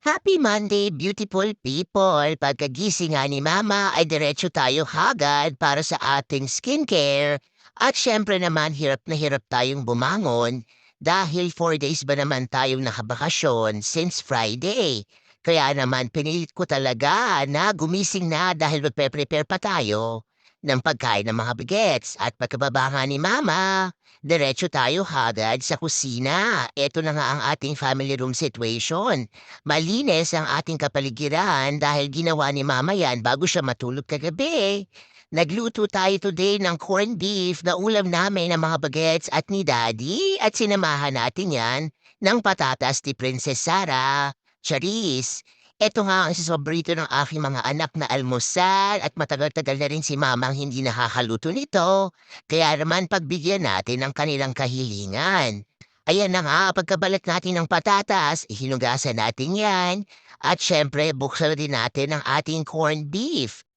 Happy Monday, beautiful people! Pagkagising nga ni Mama ay diretso tayo hagad para sa ating skincare. At syempre naman hirap na hirap tayong bumangon dahil 4 days ba naman tayong nakabakasyon since Friday. Kaya naman pinilit ko talaga na gumising na dahil magpe-prepare pa tayo ng pagkain ng mga bagets. At pagkababa nga ni Mama, diretso tayo hagad sa kusina. Ito na nga ang ating family room situation. Malinis ang ating kapaligiran dahil ginawa ni Mama yan bago siya matulog kagabi. Nagluto tayo today ng corned beef na ulam namin ng mga bagets at ni Daddy at sinamahan natin yan ng patatas ni Princess Sarah. Charis, eto nga ang sobrito ng aking mga anak na almusal at matagal-tagal na rin si Mamang hindi nakakaluto nito. Kaya naman pagbigyan natin ng kanilang kahilingan. Ayan na nga, pagkabalat natin ng patatas, hinugasan natin yan. At syempre, buksan din natin ang ating corned beef.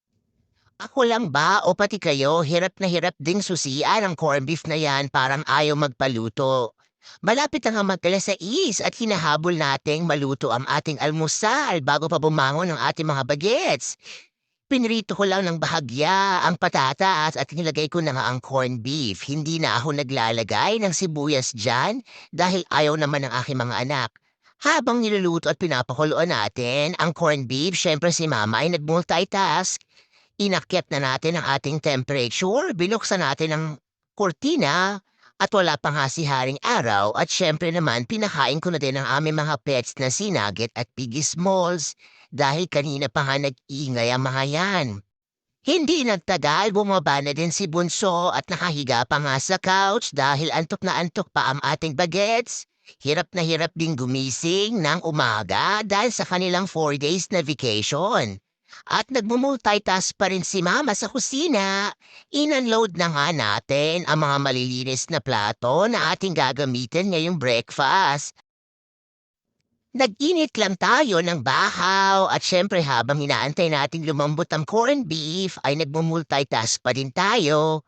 Ako lang ba o pati kayo hirap na hirap ding susian ang corned beef na yan parang ayaw magpaluto. Malapit na nga mag-alas 6 at hinahabol nating maluto ang ating almusal bago pa bumangon ang ating mga bagets. Pinrito ko lang ng bahagya ang patatas at nilagay ko na nga ang corned beef. Hindi na ako naglalagay ng sibuyas dyan dahil ayaw naman ng aking mga anak. Habang niluluto at pinapakuluan natin ang corned beef, syempre si Mama ay nag-multitask. Inakyat na natin ang ating temperature, binuksan natin ang kurtina at wala pa nga si Haring Araw at syempre naman pinakain ko na din ang aming mga pets na si Nugget at Piggy Smalls dahil kanina pa nga nag-iingay ang mga yan. Hindi nagtagal, bumaba na din si Bunso at nakahiga pa nga sa couch dahil antok na antok pa ang ating bagets. Hirap na hirap din gumising ng umaga dahil sa kanilang 4 days na vacation. At nagmumultitask pa rin si Mama sa kusina. In-unload na nga natin ang mga malilinis na plato na ating gagamitin ngayong breakfast. Nag-init lang tayo ng bahaw at syempre habang inaantay nating lumambot ang corned beef ay nagmumultitask pa din tayo.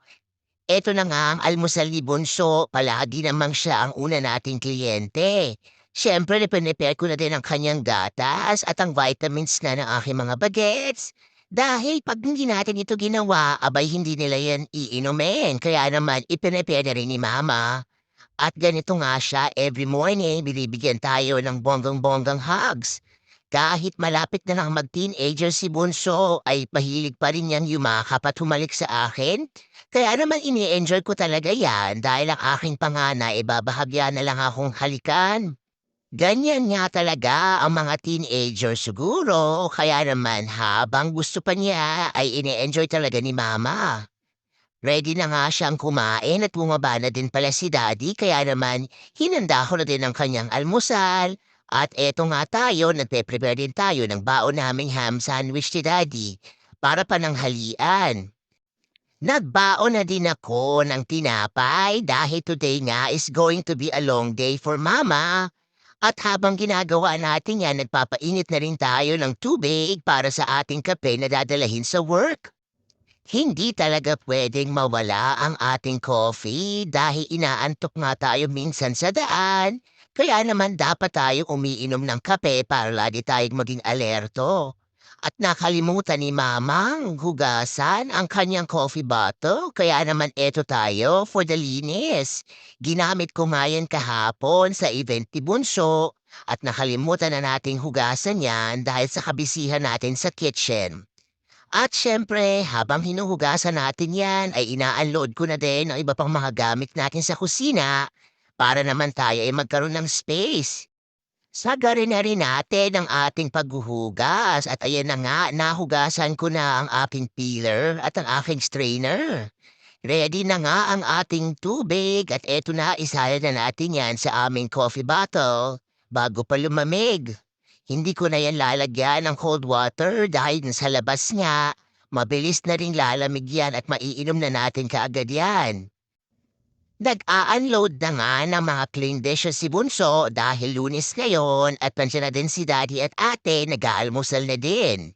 Eto na nga ang almusal ni Bunso, palagi namang siya ang una nating kliyente. Siyempre, prepare ko na din ang kanyang gatas at ang vitamins na ng aking mga bagets. Dahil pag hindi natin ito ginawa, abay hindi nila yan iinumin. Kaya naman, ipinepare na rin ni Mama. At ganito nga siya, every morning, binibigyan tayo ng bonggang-bonggang hugs. Kahit malapit na lang mag-teenager si Bunso, ay pahilig pa rin niyang yumakap at humalik sa akin. Kaya naman ini-enjoy ko talaga yan dahil ang aking panganay ibabahagya na lang akong halikan. Ganyan nga talaga ang mga teenager siguro, kaya naman habang gusto pa niya ay ini-enjoy talaga ni Mama. Ready na nga siyang kumain at bumaba na din pala si Daddy kaya naman hinanda ko na din ang kanyang almusal. At eto nga tayo, nagpe-prepare din tayo ng baon naming ham sandwich ni Daddy para pananghalian. Nagbaon na din ako ng tinapay dahil today nga is going to be a long day for Mama. At habang ginagawa natin yan, nagpapainit na rin tayo ng tubig para sa ating kape na dadalahin sa work. Hindi talaga pwedeng mawala ang ating coffee dahil inaantok nga tayo minsan sa daan. Kaya naman dapat tayong umiinom ng kape para lagi tayong maging alerto. At nakalimutan ni Mamang hugasan ang kanyang coffee bottle kaya naman eto tayo for the linis. Ginamit ko nga yan kahapon sa event ni Bunso at nakalimutan na nating hugasan yan dahil sa kabisihan natin sa kitchen. At syempre, habang hinuhugasan natin yan, ay ina-unload ko na din ang iba pang mga gamit natin sa kusina para naman tayo ay magkaroon ng space. Sagarin na rin natin ang ating paghuhugas at ayan na nga, nahugasan ko na ang aking peeler at ang aking strainer. Ready na nga ang ating tubig at eto na isala na natin yan sa aming coffee bottle bago pa lumamig. Hindi ko na yan lalagyan ng cold water dahil sa labas nga, mabilis na ring lalamig yan at maiinom na natin kaagad yan. Nag-a-unload na nga ng mga clean dishes si Bunso dahil Lunes ngayon at nandiyan na din si Daddy at Ate nag-aalmusal na din.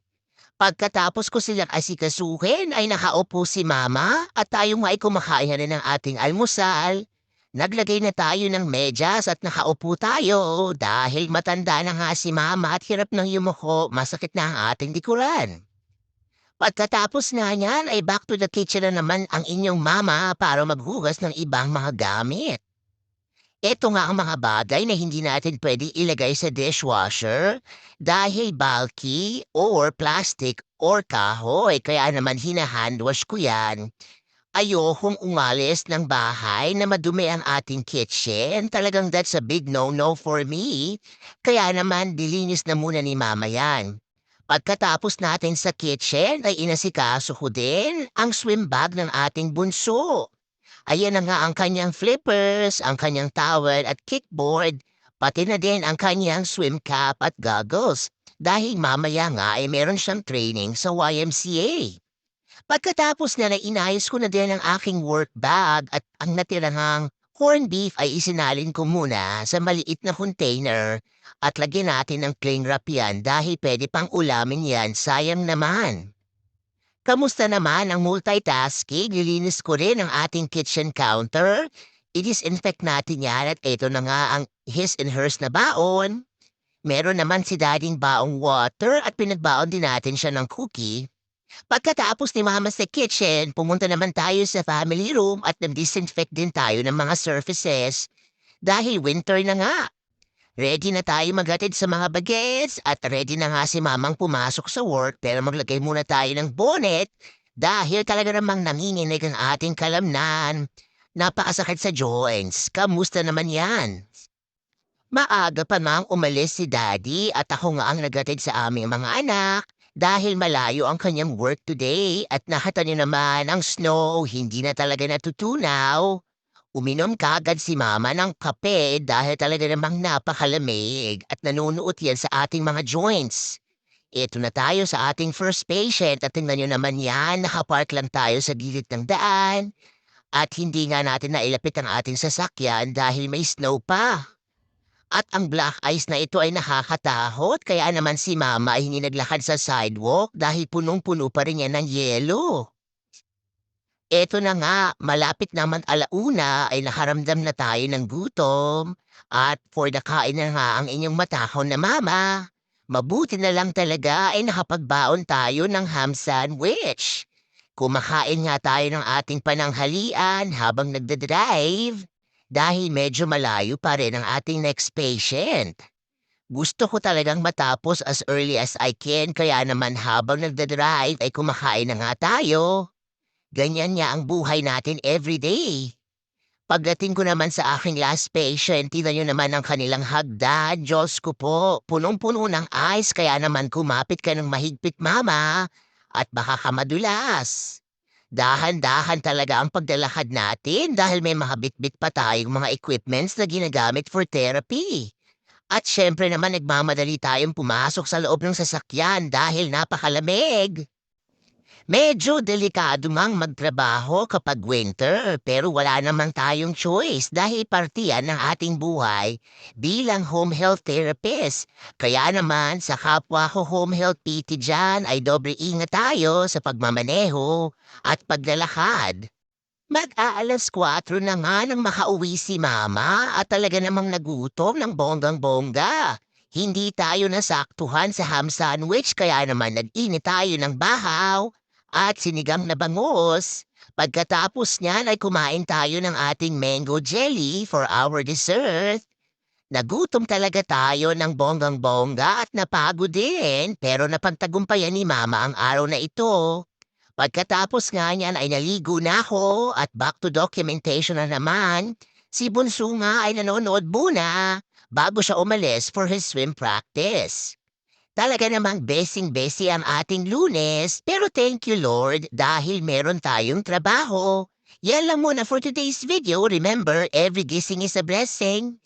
Pagkatapos ko silang asikasuhin ay nakaupo si Mama at tayo nga ay kumakain na rin ng ating almusal. Naglagay na tayo ng medyas at nakaupo tayo dahil matanda na nga si mama at hirap ng yumuko, masakit na ang ating likuran. Pagkatapos nga niyan ay back to the kitchen na naman ang inyong mama para maghugas ng ibang mga gamit. Ito nga ang mga bagay na hindi natin pwede ilagay sa dishwasher dahil bulky or plastic or kahoy kaya naman hinahandwash ko yan. Ayokong umalis ng bahay na madumi ang ating kitchen. Talagang that's a big no-no for me. Kaya naman dilinis na muna ni mama yan. Pagkatapos natin sa kitchen ay inasikaso ko din ang swim bag ng ating bunso. Ayan na nga ang kanyang flippers, ang kanyang towel at kickboard, pati na din ang kanyang swim cap at goggles. Dahil mamaya nga ay meron siyang training sa YMCA. Pagkatapos na inayos ko na din ang aking work bag at ang natirang corned beef ay isinalin ko muna sa maliit na container at lagyan natin ng cling wrap yan dahil pwede pang ulamin yan, sayang naman. Kamusta naman ang multitasking? Nilinis ko rin ang ating kitchen counter. I-disinfect natin yan at ito na nga ang his and hers na baon. Meron naman si dading baong water at pinagbaon din natin siya ng cookie. Pagkatapos ni mama sa kitchen, pumunta naman tayo sa family room at nag-disinfect din tayo ng mga surfaces. Dahil winter na nga. Ready na tayo maghatid sa mga bagets at ready na nga si mamang pumasok sa work pero maglagay muna tayo ng bonnet dahil talaga namang nanginginig ang ating kalamnan. Napakasakit sa joints. Kamusta naman yan? Maaga pa mang umalis si daddy at ako nga ang naghatid sa aming mga anak dahil malayo ang kanyang work today at nakita niyo naman ang snow, hindi na talaga natutunaw. Uminom kaagad si mama ng kape dahil talaga namang napakalamig at nanunuot yan sa ating mga joints. Ito na tayo sa ating first patient at tingnan nyo naman yan, nakapark lang tayo sa gilid ng daan at hindi nga natin nailapit ang ating sasakyan dahil may snow pa. At ang black ice na ito ay nakakatakot kaya naman si mama ay hindi naglakad sa sidewalk dahil punong-puno pa rin yan ng yelo. Eto na nga, malapit naman alauna ay nakaramdam na tayo ng gutom at for the kain na nga ang inyong matakaw na mama. Mabuti na lang talaga ay nakapagbaon tayo ng ham sandwich. Kumakain nga tayo ng ating pananghalian habang nagdadrive dahil medyo malayo pa rin ang ating next patient. Gusto ko talagang matapos as early as I can kaya naman habang nagdadrive ay kumakain na nga tayo. Ganyan nga ang buhay natin everyday. Pagdating ko naman sa aking last patient, tingnan nyo naman ang kanilang hagdan. Diyos ko po, punong-puno ng ice kaya naman kumapit ka ng mahigpit mama at baka ka madulas. Dahan-dahan talaga ang paglalakad natin dahil may mga bitbit pa tayong mga equipments na ginagamit for therapy. At syempre naman nagmamadali tayong pumasok sa loob ng sasakyan dahil napakalamig. Medyo delikado ngang magtrabaho kapag winter pero wala namang tayong choice dahil partiyan ng ating buhay bilang home health therapist. Kaya naman sa kapwa ko home health PT dyan ay dobre ingat tayo sa pagmamaneho at paglalakad. Mag-aalas 4 na nga nang makauwi si mama at talaga namang nagutom ng bonggang-bongga. Hindi tayo nasaktuhan sa ham sandwich kaya naman nag-init tayo ng bahaw at sinigang na bangus. Pagkatapos niyan ay kumain tayo ng ating mango jelly for our dessert. Nagutom talaga tayo ng bonggang-bongga at napagod din pero napagtagumpayan ni mama ang araw na ito. Pagkatapos nga niyan ay naligo na ako at back to documentation na naman. Si Bunso nga ay nanonood muna bago siya umalis for his swim practice. Talaga namang besing-besi ang ating Lunes, pero thank you Lord dahil meron tayong trabaho. Yan lang muna for today's video. Remember, every gising is a blessing.